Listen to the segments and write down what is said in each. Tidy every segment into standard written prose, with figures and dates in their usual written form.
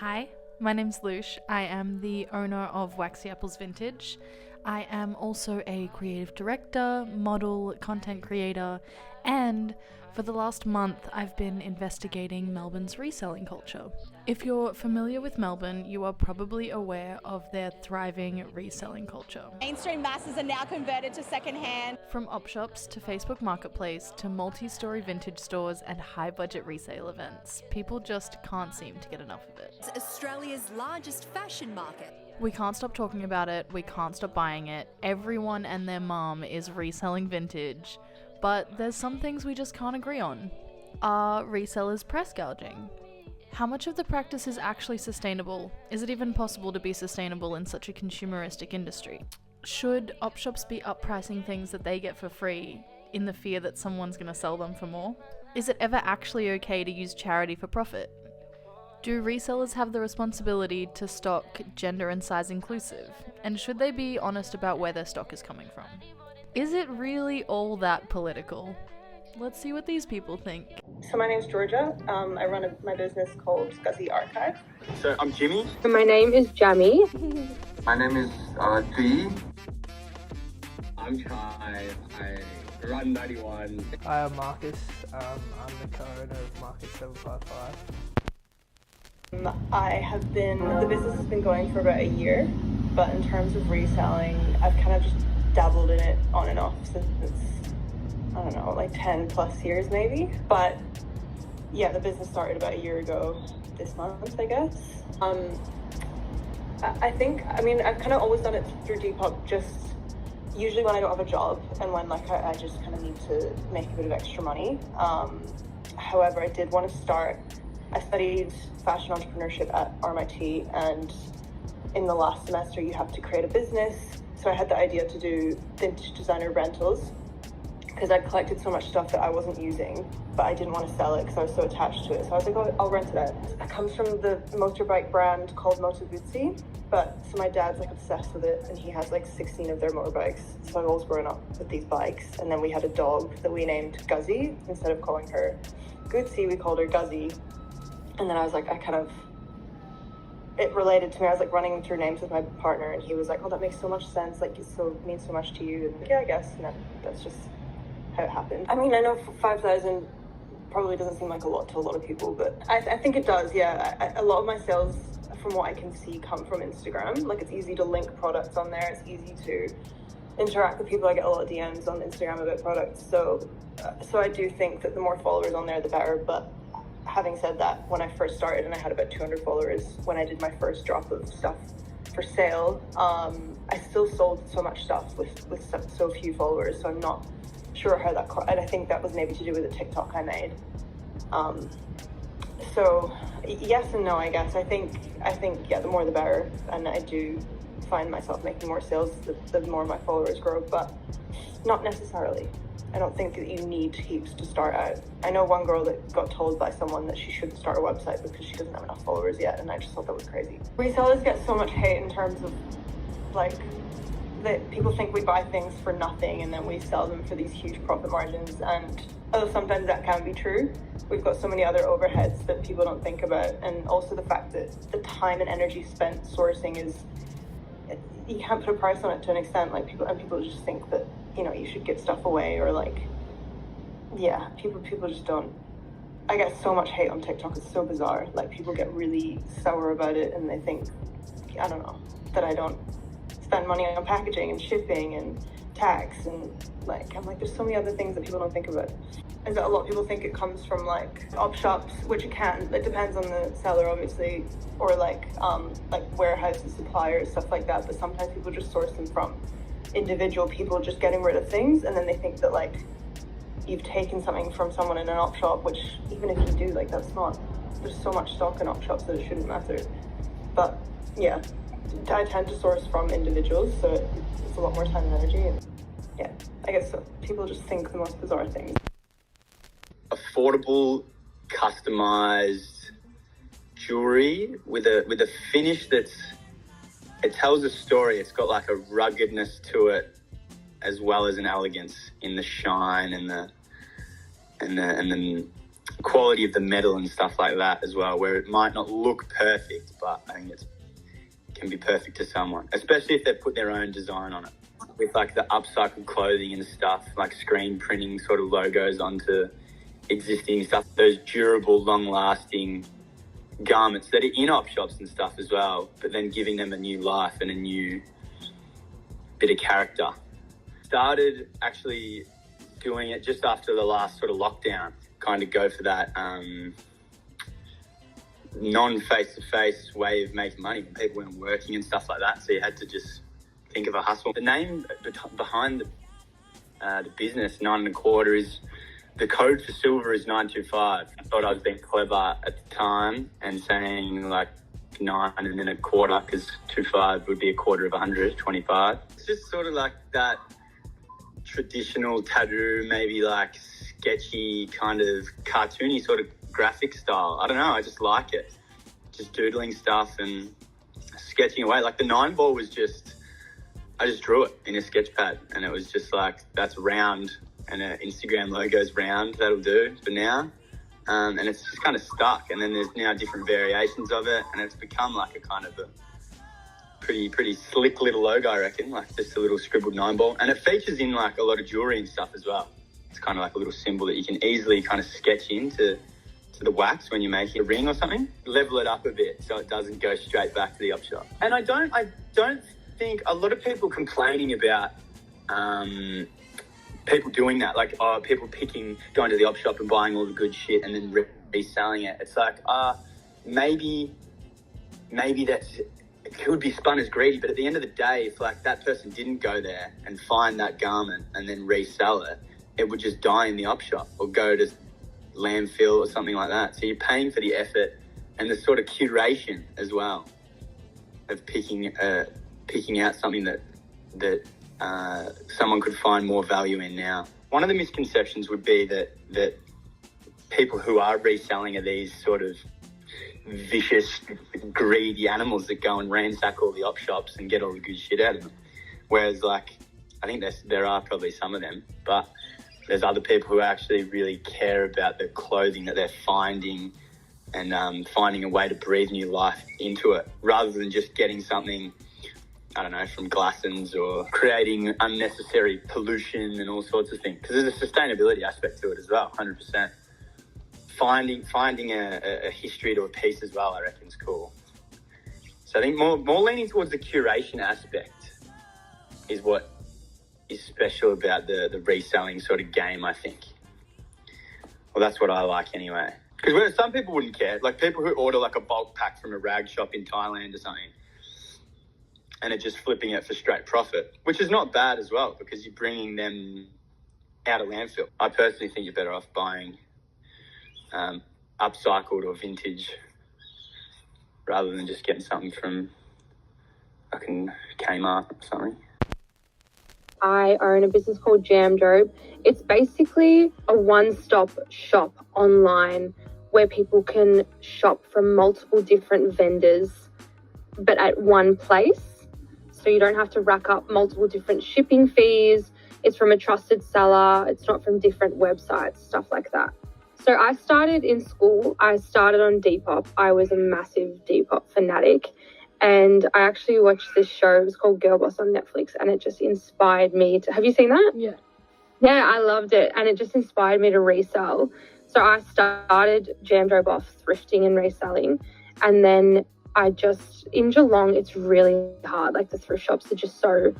Hi, my name's Lush. I am the owner of Waxy Apples Vintage. I am also a creative director, model, content creator, and for the last month I've been investigating Melbourne's reselling culture. If you're familiar with Melbourne, you are probably aware of their thriving reselling culture. Mainstream masses are now converted to secondhand. From op shops to Facebook Marketplace to multi-story vintage stores and high-budget resale events, people just can't seem to get enough of it. It's Australia's largest fashion market. We can't stop talking about it, we can't stop buying it. Everyone and their mum is reselling vintage, but there's some things we just can't agree on. Are resellers press gouging? How much of the practice is actually sustainable? Is it even possible to be sustainable in such a consumeristic industry? Should op shops be uppricing things that they get for free in the fear that someone's going to sell them for more? Is it ever actually okay to use charity for profit? Do resellers have the responsibility to stock gender and size inclusive? And should they be honest about where their stock is coming from? Is it really all that political? Let's see what these people think. So my name's Georgia. I run my business called Guzzy Archive. So I'm Jimmy. So my name is Jamie. My name is Dee. I'm Kai. I run 91. Hi, I'm Marcus. I'm the co-owner of Market 755. The business has been going for about a year, but in terms of reselling, I've kind of just dabbled in it on and off since, I don't know, like 10 plus years maybe. But yeah, the business started about a year ago this month, I guess. I've kind of always done it through Depop, just usually when I don't have a job and when I just kind of need to make a bit of extra money. However, I did want to start. I studied fashion entrepreneurship at RMIT, and in the last semester you have to create a business. So I had the idea to do vintage designer rentals because I'd collected so much stuff that I wasn't using, but I didn't want to sell it because I was so attached to it. So I was like, oh, I'll rent it out. It comes from the motorbike brand called Moto Guzzi, so my dad's obsessed with it, and he has 16 of their motorbikes. So I've always grown up with these bikes. And then we had a dog that we named Guzzy. Instead of calling her Guzzi, we called her Guzzy. And then I was like, it related to me. I was running through names with my partner, and he was like, oh, that makes so much sense. It means so much to you. And yeah, I guess. And then that's just how it happened. I mean, I know 5,000 probably doesn't seem like a lot to a lot of people, but I think it does. Yeah, a lot of my sales, from what I can see, come from Instagram. It's easy to link products on there. It's easy to interact with people. I get a lot of DMs on Instagram about products. So I do think that the more followers on there, the better. But having said that, when I first started and I had about 200 followers, when I did my first drop of stuff for sale, I still sold so much stuff with so few followers. So I'm not sure how that, and I think that was maybe to do with a TikTok I made. So yes and no, I guess. I think yeah, the more the better, and I do find myself making more sales the more my followers grow, but not necessarily. I don't think that you need heaps to start out. I know one girl that got told by someone that she shouldn't start a website because she doesn't have enough followers yet, and I just thought that was crazy. Resellers get so much hate in terms of that people think we buy things for nothing and then we sell them for these huge profit margins, and although sometimes that can be true, we've got so many other overheads that people don't think about, and also the fact that the time and energy spent sourcing you can't put a price on it to an extent. People just think that you should give stuff away, or people just don't. I get so much hate on TikTok. It's so bizarre. People get really sour about it, and they think, I don't know, that I don't spend money on packaging and shipping and tax, and I'm there's so many other things that people don't think about. Is that a lot of people think it comes from op shops, which it can. It depends on the seller, obviously, or warehouses, suppliers, stuff like that. But sometimes people just source them from individual people just getting rid of things, and then they think that you've taken something from someone in an op shop, which even if you do, that's not. There's so much stock in op shops that it shouldn't matter. But yeah, I tend to source from individuals, so it's a lot more time and energy. And yeah, I guess so. People just think the most bizarre things. Affordable, customized jewelry with a finish it tells a story. It's got a ruggedness to it, as well as an elegance in the shine and the quality of the metal and stuff like that as well, where it might not look perfect, but I think it can be perfect to someone, especially if they put their own design on it. With like the upcycled clothing and stuff, like screen printing sort of logos onto existing stuff, those durable, long-lasting garments that are in op shops and stuff as well, but then giving them a new life and a new bit of character. Started actually doing it just after the last sort of lockdown, kind of go for that non-face-to-face way of making money when people weren't working and stuff like that, so you had to just think of a hustle. The name behind the business, 9 1/4, is the code for silver is 925. I thought I was being clever at the time and saying like 9 and then a quarter, because 25 would be a quarter of 100, 25. It's just sort of like that traditional tattoo, maybe like sketchy kind of cartoony sort of graphic style. I don't know, I just like it. Just doodling stuff and sketching away. Like the 9 ball was just, I just drew it in a sketch pad and it was just like, that's round and an Instagram logo's round, that'll do for now. And it's just kind of stuck, and then there's now different variations of it, and it's become like a kind of a pretty slick little logo, I reckon, like just a little scribbled 9 ball. And it features in like a lot of jewelry and stuff as well. It's kind of like a little symbol that you can easily kind of sketch into the wax when you're making a ring or something. Level it up a bit so it doesn't go straight back to the op shop. And I don't think a lot of people complaining about people doing that, like people going to the op shop and buying all the good shit and then reselling it. It's like maybe that's, it could be spun as greedy, but at the end of the day, if like that person didn't go there and find that garment and then resell it, it would just die in the op shop or go to landfill or something like that. So you're paying for the effort and the sort of curation as well of picking out something that someone could find more value in now. One of the misconceptions would be that people who are reselling are these sort of vicious, greedy animals that go and ransack all the op shops and get all the good shit out of them. Whereas, like, I think there are probably some of them, but there's other people who actually really care about the clothing that they're finding and finding a way to breathe new life into it, rather than just getting something, I don't know, from Glassons or creating unnecessary pollution and all sorts of things. Because there's a sustainability aspect to it as well, 100%. Finding a history to a piece as well, I reckon, is cool. So I think more leaning towards the curation aspect is what is special about the reselling sort of game, I think. Well, that's what I like anyway. Because some people wouldn't care, like people who order like a bulk pack from a rag shop in Thailand or something, and are just flipping it for straight profit, which is not bad as well, because you're bringing them out of landfill. I personally think you're better off buying upcycled or vintage rather than just getting something from fucking Kmart or something. I own a business called Jamdrobe. It's basically a one-stop shop online where people can shop from multiple different vendors, but at one place. So you don't have to rack up multiple different shipping fees. It's from a trusted seller. It's not from different websites, stuff like that. So I started in school. I started on Depop. I was a massive Depop fanatic. And I actually watched this show. It was called Girl Boss on Netflix. And it just inspired me to... Have you seen that? Yeah. Yeah, I loved it. And it just inspired me to resell. So I started Jamdrobe off thrifting and reselling. And then in Geelong, it's really hard. Like the thrift shops are just so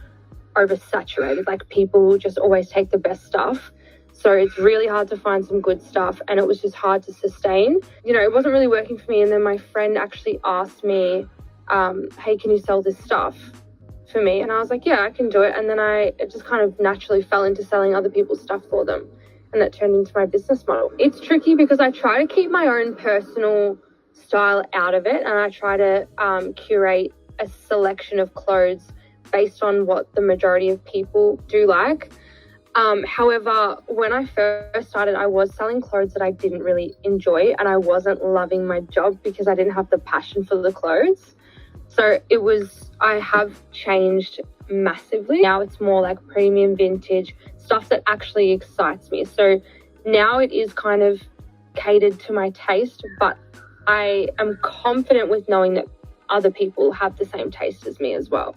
oversaturated. Like people just always take the best stuff. So it's really hard to find some good stuff, and it was just hard to sustain. You know, it wasn't really working for me. And then my friend actually asked me, hey, can you sell this stuff for me? And I was like, yeah, I can do it. And then it just kind of naturally fell into selling other people's stuff for them. And that turned into my business model. It's tricky because I try to keep my own personal style out of it, and I try to curate a selection of clothes based on what the majority of people do like. However, when I first started, I was selling clothes that I didn't really enjoy, and I wasn't loving my job because I didn't have the passion for the clothes. So I have changed massively. Now it's more like premium vintage stuff that actually excites me. So now it is kind of catered to my taste, but I am confident with knowing that other people have the same taste as me as well.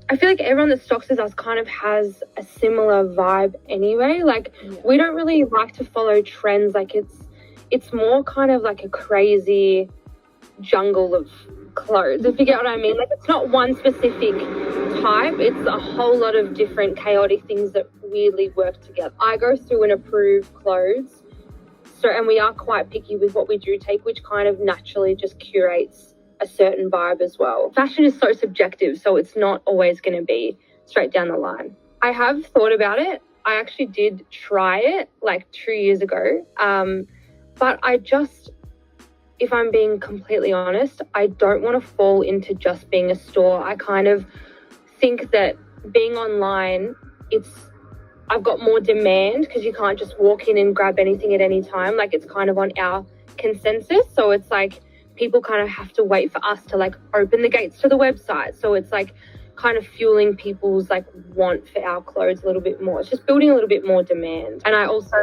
I feel like everyone that stocks with us kind of has a similar vibe anyway. Like, we don't really like to follow trends. Like, it's more kind of like a crazy jungle of clothes, if you get what I mean. Like, it's not one specific type, it's a whole lot of different chaotic things that weirdly work together. I go through and approve clothes, and we are quite picky with what we do take, which kind of naturally just curates a certain vibe as well. Fashion is so subjective, so it's not always going to be straight down the line. I have thought about it. I actually did try it like 2 years ago, but I just, if I'm being completely honest, I don't want to fall into just being a store. I kind of think that being online, I've got more demand because you can't just walk in and grab anything at any time. Like, it's kind of on our consensus. So it's like people kind of have to wait for us to like open the gates to the website. So it's like kind of fueling people's like want for our clothes a little bit more. It's just building a little bit more demand. And I also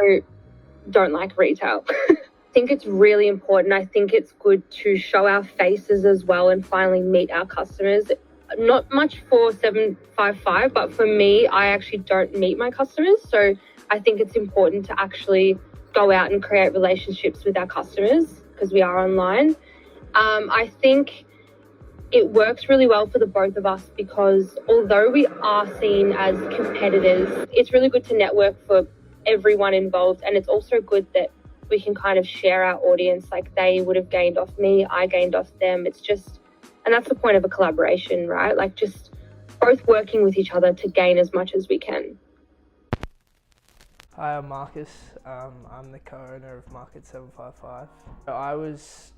don't like retail. I think it's really important. I think it's good to show our faces as well and finally meet our customers. Not much for 755, but for me, I actually don't meet my customers. So I think it's important to actually go out and create relationships with our customers because we are online. I think it works really well for the both of us because although we are seen as competitors, it's really good to network for everyone involved. And it's also good that we can kind of share our audience. Like, they would have gained off me, I gained off them. It's just, and that's the point of a collaboration, right? Like, just both working with each other to gain as much as we can. Hi, I'm Marcus. I'm the co-owner of Market 755. I was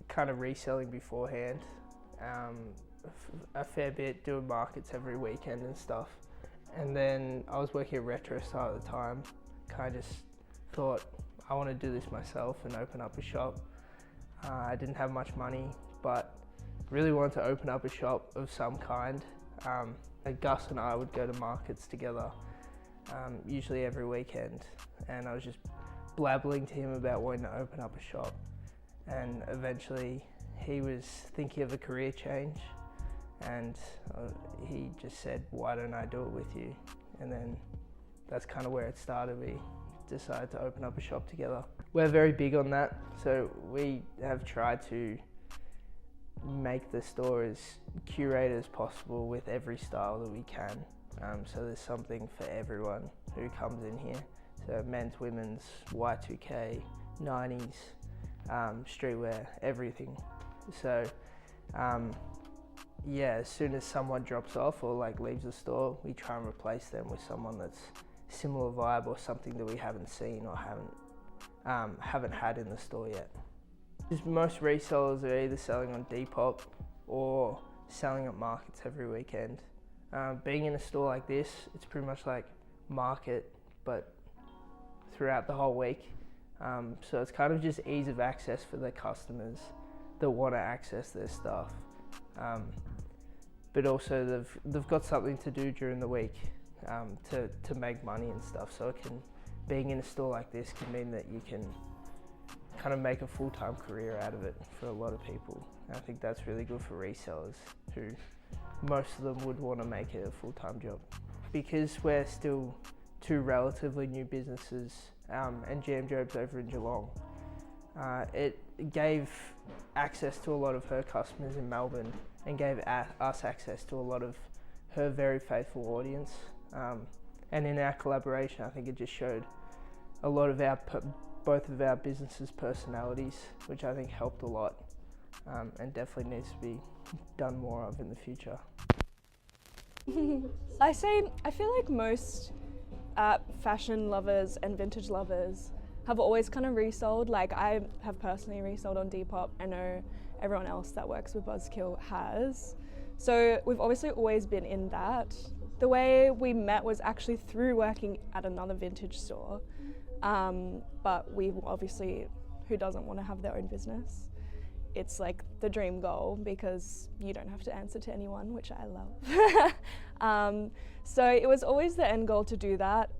kind of reselling beforehand, a fair bit, doing markets every weekend and stuff. And then I was working at RetroStyle at the time. Kind of just thought, I want to do this myself and open up a shop. I didn't have much money, but really wanted to open up a shop of some kind. Gus and I would go to markets together, usually every weekend, and I was just blabbling to him about wanting to open up a shop. And eventually he was thinking of a career change, and he just said, why don't I do it with you? And then that's kind of where it started. We decided to open up a shop together. We're very big on that, so we have tried to make the store as curated as possible with every style that we can. So there's something for everyone who comes in here. So men's, women's, Y2K, 90s, streetwear, everything. So yeah, as soon as someone drops off or like leaves the store, we try and replace them with someone that's similar vibe or something that we haven't seen or haven't had in the store yet. Most resellers are either selling on Depop or selling at markets every weekend. Being in a store like this, it's pretty much like market, but throughout the whole week. So it's kind of just ease of access for their customers that want to access their stuff. But also they've got something to do during the week to make money and stuff. So being in a store like this can mean that you can kind of make a full-time career out of it for a lot of people. And I think that's really good for resellers who most of them would want to make it a full-time job. Because we're still two relatively new businesses and Jam Job's over in Geelong, it gave access to a lot of her customers in Melbourne and gave us access to a lot of her very faithful audience. And in our collaboration, I think it just showed a lot of both of our businesses' personalities, which I think helped a lot and definitely needs to be done more of in the future. I feel like most fashion lovers and vintage lovers have always kind of resold. Like, I have personally resold on Depop. I know everyone else that works with Buzzkill has. So we've obviously always been in that. The way we met was actually through working at another vintage store. But we obviously, who doesn't want to have their own business? It's like the dream goal because you don't have to answer to anyone, which I love. So it was always the end goal to do that.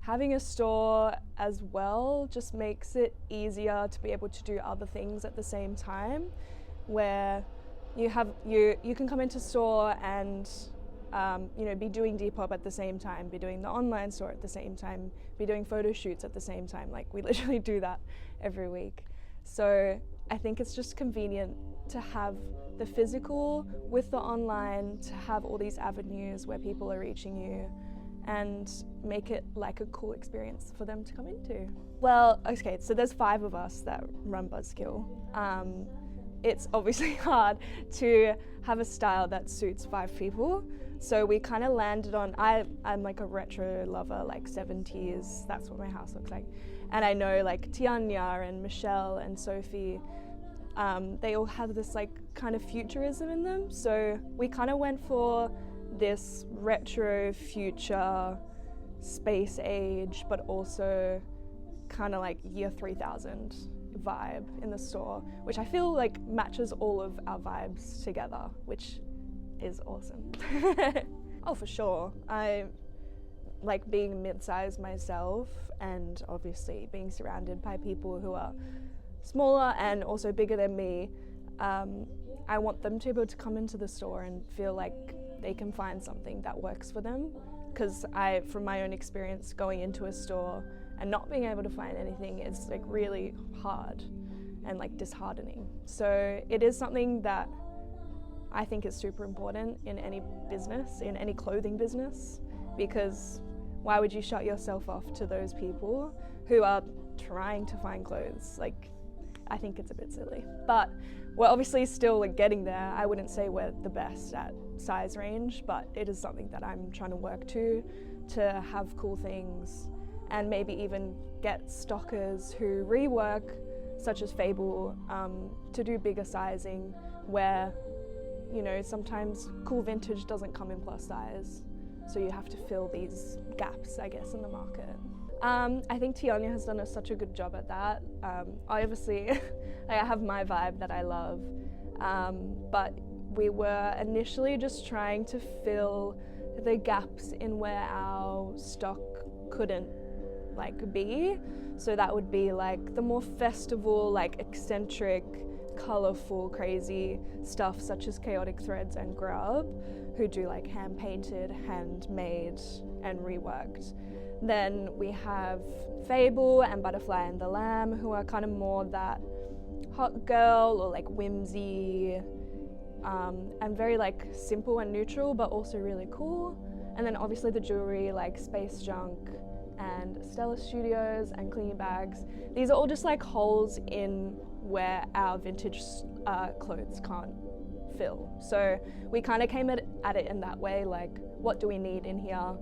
having a store as well just makes it easier to be able to do other things at the same time, where you can come into store and be doing Depop at the same time, be doing the online store at the same time, be doing photo shoots at the same time. Like, we literally do that every week. So I think it's just convenient to have the physical with the online, to have all these avenues where people are reaching you, and make it like a cool experience for them to come into. Well, okay, so there's 5 of us that run Buzzkill. It's obviously hard to have a style that suits 5 people. So we kind of landed on, I'm like a retro lover, like 70s, that's what my house looks like. And I know like Tianya and Michelle and Sophie, they all have this like kind of futurism in them. So we kind of went for this retro future space age, but also kind of like year 3000 vibe in the store, which I feel like matches all of our vibes together, which is awesome. Oh, for sure. I like being mid-sized myself, and obviously being surrounded by people who are smaller and also bigger than me. I want them to be able to come into the store and feel like they can find something that works for them, because from my own experience, going into a store and not being able to find anything is like really hard and like disheartening. So it is something that I think is super important in any business, in any clothing business, because why would you shut yourself off to those people who are trying to find clothes? Like, I think it's a bit silly. But we're obviously still like getting there. I wouldn't say we're the best at size range, but it is something that I'm trying to work to have cool things, and maybe even get stockers who rework, such as Fable, to do bigger sizing, where, you know, sometimes cool vintage doesn't come in plus size, so you have to fill these gaps, I guess, in the market. I think Tianya has done such a good job at that. Obviously, I have my vibe that I love, but we were initially just trying to fill the gaps in where our stock couldn't like be. So that would be like the more festival, like eccentric, colorful, crazy stuff such as Chaotic Threads and Grub, who do like hand painted, handmade and reworked. Then we have Fable and Butterfly and the Lamb, who are kind of more that hot girl or like whimsy, and very like simple and neutral, but also really cool. And then obviously the jewelry like Space Junk and Stella Studios and Clean Bags. These are all just like holes in where our vintage clothes can't fill. So we kind of came at it in that way, like, what do we need in here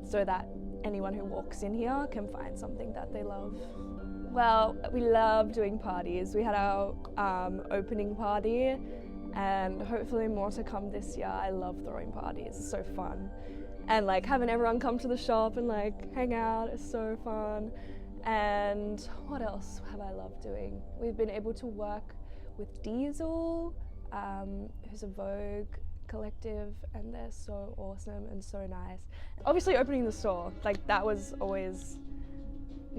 so that anyone who walks in here can find something that they love? Well, we love doing parties. We had our opening party, and hopefully more to come this year. I love throwing parties, it's so fun. And like having everyone come to the shop and like hang out is so fun. And what else have I loved doing? We've been able to work with Diesel, who's a Vogue collective, and they're so awesome and so nice. Obviously opening the store, like that was always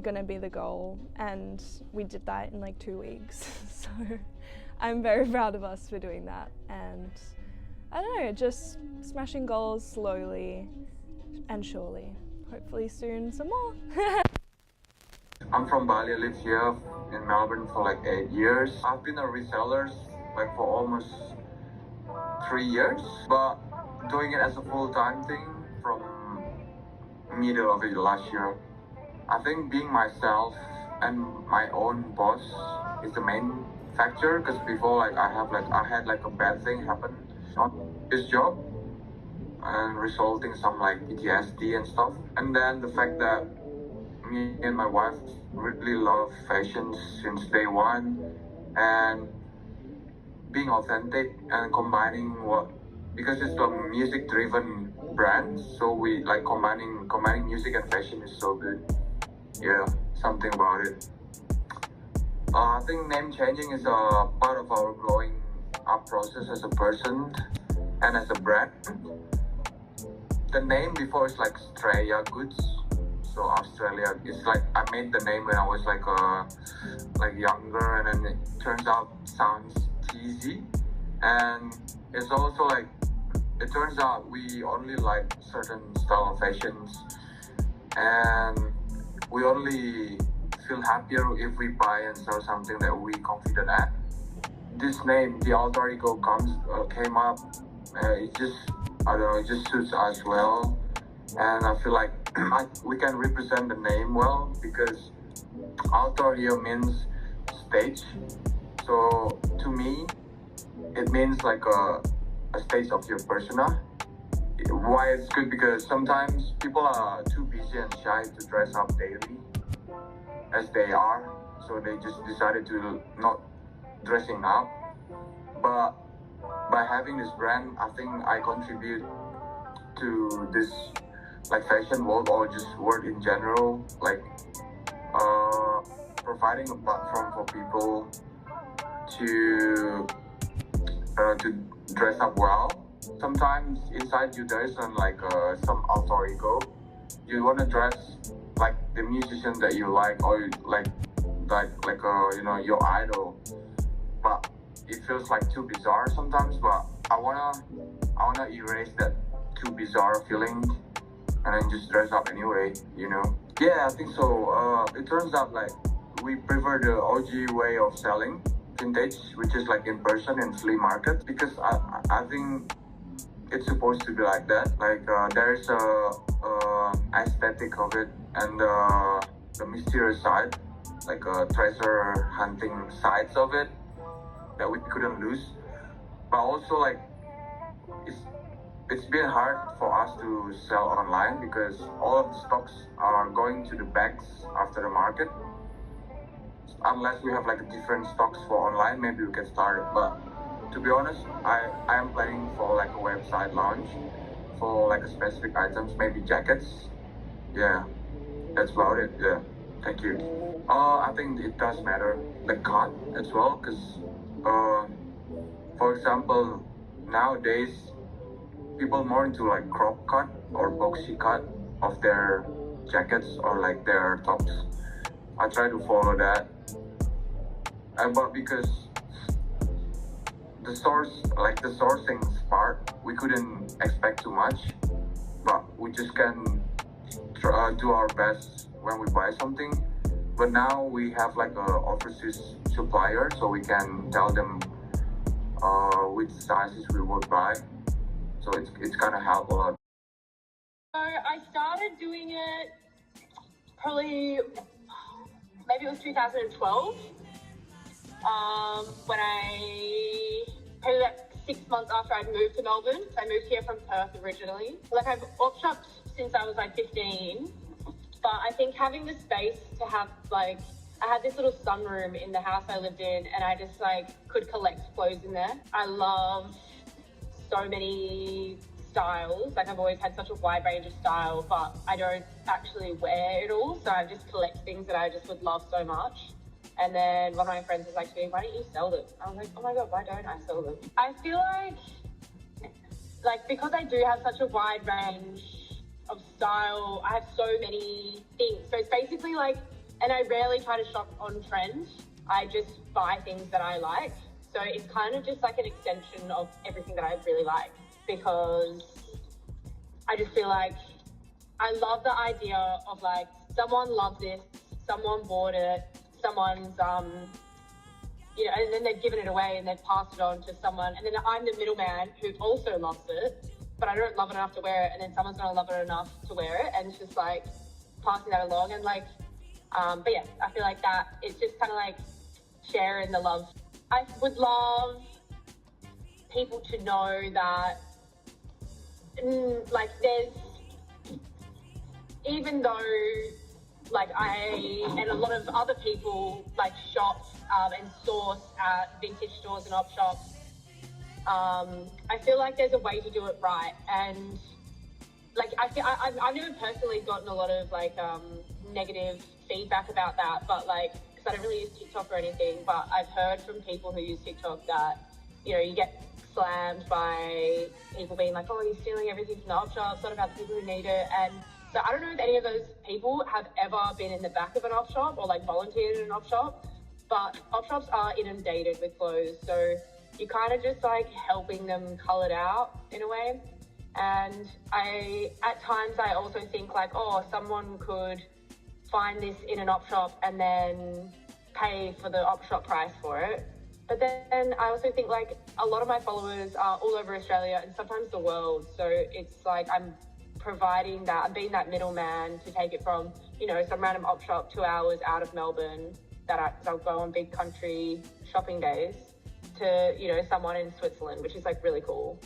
gonna be the goal, and we did that in like 2 weeks. So I'm very proud of us for doing that, and I don't know, just smashing goals slowly and surely. Hopefully soon some more. I'm from Bali. I live here in Melbourne for like 8 years. I've been a reseller like for almost 3 years, but doing it as a full-time thing from middle of it last year. I think being myself and my own boss is the main factor, because before like I had like a bad thing happen on this job and resulting some like PTSD and stuff. And then the fact that me and my wife really love fashion since day one, and being authentic and combining because it's a music driven brand, so we like combining music and fashion is so good. Yeah, something about it. I think name changing is a part of our growing up process as a person and as a brand. The name before is like Straya Goods, So Australia, it's like I made the name when I was like younger, and then it turns out sounds cheesy, and it's also like it turns out we only like certain style of fashions, and we only feel happier if we buy and sell something that we confident at. This name, the alter ego, came up. It just, I don't know, it just suits us well, and I feel like we can represent the name well because alter ego means stage. So to me, it means like a stage of your persona. Why it's good? Because sometimes people are too busy and shy to dress up daily as they are, so they just decided to not dressing up. But by having this brand, I think I contribute to this like fashion world or just world in general, like providing a platform for people to dress up well. Sometimes inside you there is some alter ego. You want to dress like the musician that you like, or like your idol, but it feels like too bizarre sometimes. But I wanna erase that too bizarre feeling and then just dress up anyway, you know. Yeah, I think so. It turns out like we prefer the OG way of selling vintage, which is like in person in flea market, because I think it's supposed to be like that. Like there's a aesthetic of it, and the mysterious side, like treasure hunting sides of it that we couldn't lose. But also like it's been hard for us to sell online because all of the stocks are going to the bags after the market. Unless we have like different stocks for online, maybe we can start it. But to be honest, I am planning for like a website launch for like a specific items, maybe jackets. Yeah, that's about it. Yeah, thank you. I think it does matter the cut as well, because for example, nowadays people more into like crop cut or boxy cut of their jackets or like their tops. I try to follow that, but because the sourcing part, we couldn't expect too much, but we just can do our best when we buy something. But now we have like a overseas supplier, so we can tell them which sizes we would buy. So it's gonna help a lot. So I started doing it probably, maybe it was 2012. When probably like 6 months after I'd moved to Melbourne. So I moved here from Perth originally. Like I've op shopped since I was like 15, but I think having the space to have like, I had this little sunroom in the house I lived in, and I just like could collect clothes in there. I love so many styles. Like I've always had such a wide range of style, but I don't actually wear it all. So I just collect things that I just would love so much. And then one of my friends was like to me, why don't you sell them? I was like, oh my God, why don't I sell them? I feel like because I do have such a wide range of style, I have so many things. So it's basically like, and I rarely try to shop on trend. I just buy things that I like. So it's kind of just like an extension of everything that I really like, because I just feel like I love the idea of like, someone loves this, someone bought it, someone's, you know, and then they've given it away and they've passed it on to someone. And then I'm the middleman who also loves it, but I don't love it enough to wear it. And then someone's gonna love it enough to wear it. And it's just like passing that along. And like, but yeah, I feel like that it's just kind of like sharing the love. I would love people to know that, like there's, even though like I and a lot of other people like shop and source at vintage stores and op shops, I feel like there's a way to do it right. And like I've never personally gotten a lot of like negative feedback about that, but like, because I don't really use TikTok or anything, but I've heard from people who use TikTok that, you know, you get slammed by people being like, oh, you're stealing everything from the op shop, it's not about the people who need it. And So I don't know if any of those people have ever been in the back of an op shop or like volunteered in an op shop, but op shops are inundated with clothes. So you're kind of just like helping them cull it out in a way. And at times I also think like, oh, someone could find this in an op shop and then pay for the op shop price for it. But then I also think like a lot of my followers are all over Australia and sometimes the world. So it's like I'm providing that, I'm being that middleman to take it from, you know, some random op shop 2 hours out of Melbourne that I'll go on big country shopping days to, you know, someone in Switzerland, which is like really cool.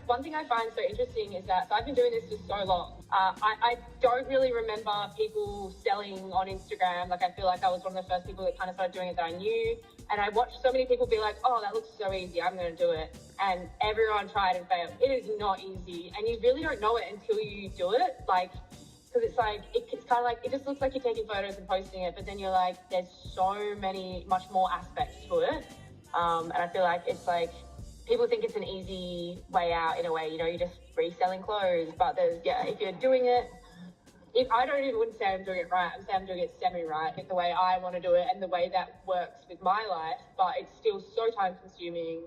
One thing I find so interesting is that, so I've been doing this for so long. I don't really remember people selling on Instagram. Like I feel like I was one of the first people that kind of started doing it that I knew. And I watched so many people be like, oh, that looks so easy, I'm going to do it. And everyone tried and failed. It is not easy. And you really don't know it until you do it. Like, because it's like, it's kind of like, it just looks like you're taking photos and posting it. But then you're like, there's so much more aspects to it. And I feel like it's like, people think it's an easy way out in a way, you know, you're just reselling clothes. But if you're doing it, wouldn't say I'm doing it right, I'm saying I'm doing it semi-right, the way I want to do it and the way that works with my life, but it's still so time consuming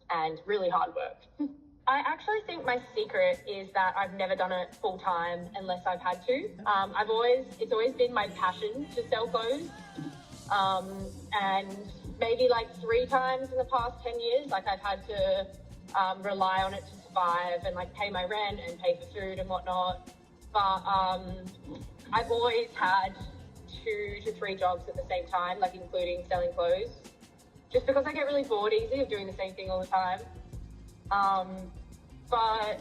and really hard work. I actually think my secret is that I've never done it full time unless I've had to. It's always been my passion to sell clothes. And maybe like 3 times in the past 10 years, like I've had to rely on it to survive and like pay my rent and pay for food and whatnot. But I've always had 2 to 3 jobs at the same time, like including selling clothes, just because I get really bored easy of doing the same thing all the time. But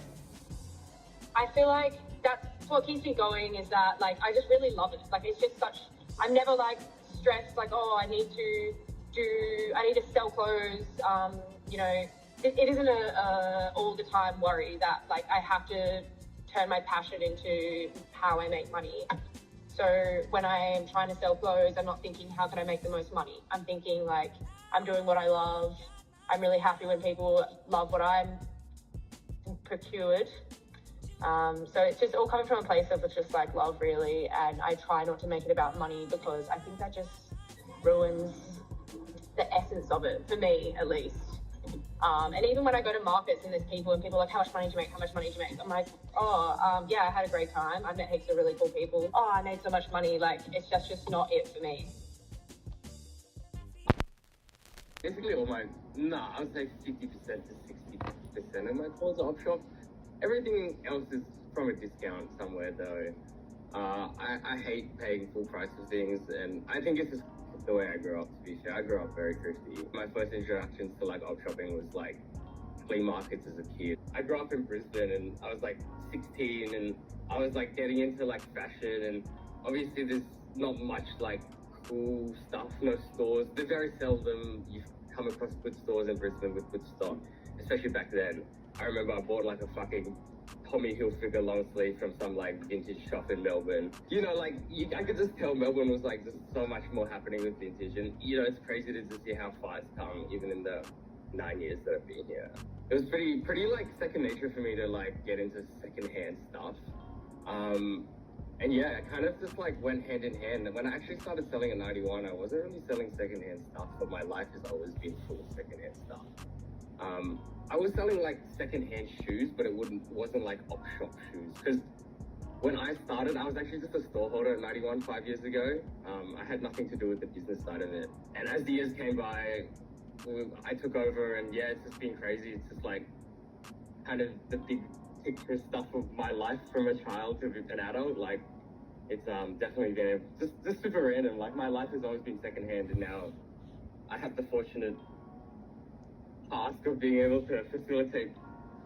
I feel like that's what keeps me going, is that like I just really love it. Like it's just I'm never like stressed like, oh, I need to sell clothes. You know, it isn't a all the time worry that like I have to turn my passion into how I make money. So when I'm trying to sell clothes, I'm not thinking how can I make the most money. I'm thinking like I'm doing what I love. I'm really happy when people love what I'm procured. So it's just all coming from a place of just like love really, and I try not to make it about money because I think that just ruins the essence of it, for me at least. And even when I go to markets and there's people are like, how much money do you make? How much money do you make? I'm like, yeah, I had a great time. I met heaps of really cool people. Oh, I made so much money. Like, it's just not it for me. Basically I would say 50% to 60% of my calls are op shop. Everything else is from a discount somewhere though. I hate paying full price for things, and I think it's just the way I grew up, to be fair. I grew up very thrifty. My first introductions to like op shopping was like flea markets as a kid. I grew up in Brisbane and I was like 16 and I was like getting into like fashion, and obviously there's not much like cool stuff, no stores. They're very seldom you come across good stores in Brisbane with good stock, especially back then. I remember I bought like a fucking Tommy Hilfiger long sleeve from some like vintage shop in Melbourne. You know, like I could just tell Melbourne was like just so much more happening with vintage, and you know it's crazy to just see how far it's come even in the 9 years that I've been here. It was pretty like second nature for me to like get into secondhand stuff. And yeah, it kind of just like went hand in hand. And when I actually started selling at 91, I wasn't really selling secondhand stuff, but my life has always been full of secondhand stuff. I was selling like secondhand shoes, but it wasn't like op shop shoes. Because when I started, I was actually just a store holder at 91 5 years ago. I had nothing to do with the business side of it. And as the years came by, I took over, and yeah, it's just been crazy. It's just like kind of the big picture stuff of my life from a child to an adult. Like it's definitely been just super random. Like my life has always been secondhand, and now I have the fortunate task of being able to facilitate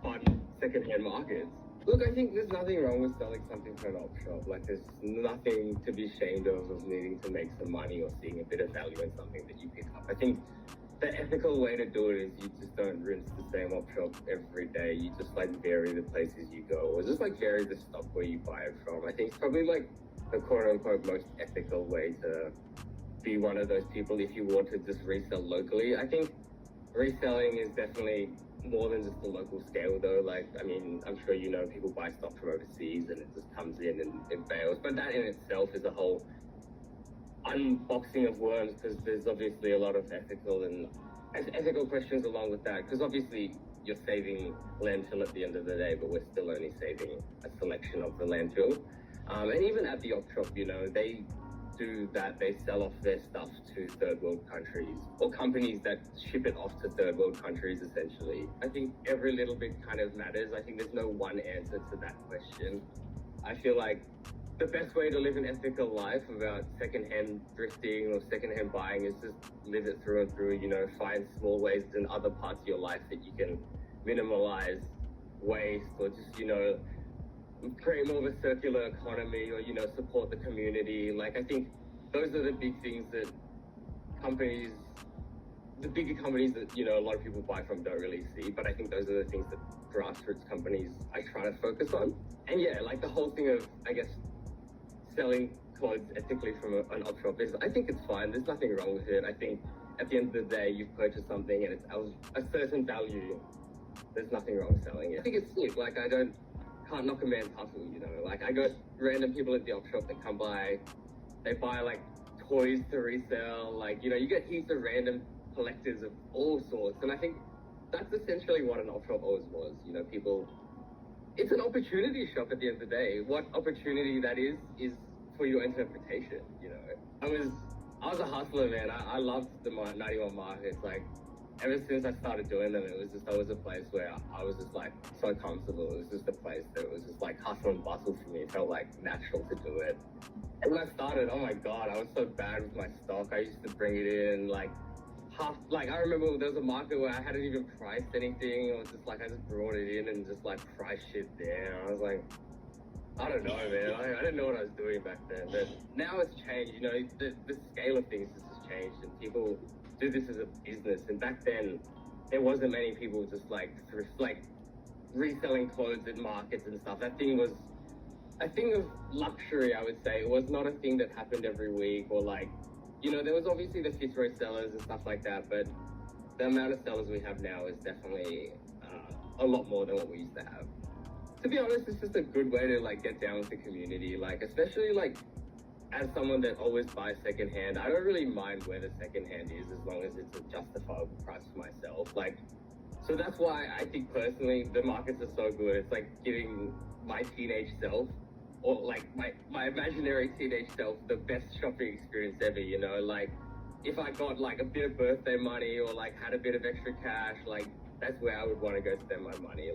fun secondhand markets. Look, I think there's nothing wrong with selling something from an op shop. Like there's nothing to be ashamed of needing to make some money or seeing a bit of value in something that you pick up. I think the ethical way to do it is you just don't rinse the same op shop every day. You just like vary the places you go, or just like vary the stock where you buy it from. I think it's probably like the quote unquote most ethical way to be one of those people if you want to just resell locally. I think reselling is definitely more than just the local scale though. Like, I mean, I'm sure you know people buy stuff from overseas and it just comes in and it fails. But that in itself is a whole unboxing of worms, because there's obviously a lot of ethical questions along with that. Because obviously you're saving landfill at the end of the day, but we're still only saving a selection of the landfill. And even at the op shop, you know, they do that. They sell off their stuff to third world countries or companies that ship it off to third world countries, essentially. I think every little bit kind of matters. I think there's no one answer to that question. I feel like the best way to live an ethical life about secondhand thrifting or secondhand buying is just live it through and through, you know, find small ways in other parts of your life that you can minimalize waste, or just, you know, create more of a circular economy, or, you know, support the community. Like, I think those are the big things that the bigger companies that, you know, a lot of people buy from don't really see. But I think those are the things that grassroots companies I try to focus on. And yeah, like the whole thing of, I guess, selling clothes ethically from an op shop is, I think it's fine. There's nothing wrong with it. I think at the end of the day, you've purchased something and it's a certain value. There's nothing wrong with selling it. I think it's sick. Like, can't knock a man's hustle, you know. Like, I got random people at the op shop that come by, they buy like toys to resell. Like, you know, you get heaps of random collectors of all sorts. And I think that's essentially what an op shop always was. You know, people, it's an opportunity shop at the end of the day. What opportunity that is for your interpretation, you know. I was a hustler, man. I loved the 91 markets. Like, ever since I started doing them, it was just always a place where I was just like so comfortable. It was just a place that was just like hustle and bustle for me. It felt like natural to do it. And when I started, oh my God, I was so bad with my stock. I used to bring it in like I remember there was a market where I hadn't even priced anything. I was just like, I just brought it in and just like priced shit down. I was like, I don't know, man. I didn't know what I was doing back then. But now it's changed, you know, the scale of things has changed and people do this as a business. And back then, there wasn't many people just like reselling clothes at markets and stuff. That thing was a thing of luxury, I would say. It was not a thing that happened every week, or like, you know, there was obviously the fifth row sellers and stuff like that, but the amount of sellers we have now is definitely a lot more than what we used to have. To be honest, it's just a good way to like get down with the community, like especially like as someone that always buys secondhand. I don't really mind where the secondhand is as long as it's a justifiable price for myself. Like, so that's why I think personally the markets are so good. It's like giving my teenage self, or like my imaginary teenage self, the best shopping experience ever, you know. Like, if I got like a bit of birthday money or like had a bit of extra cash, like that's where I would want to go spend my money.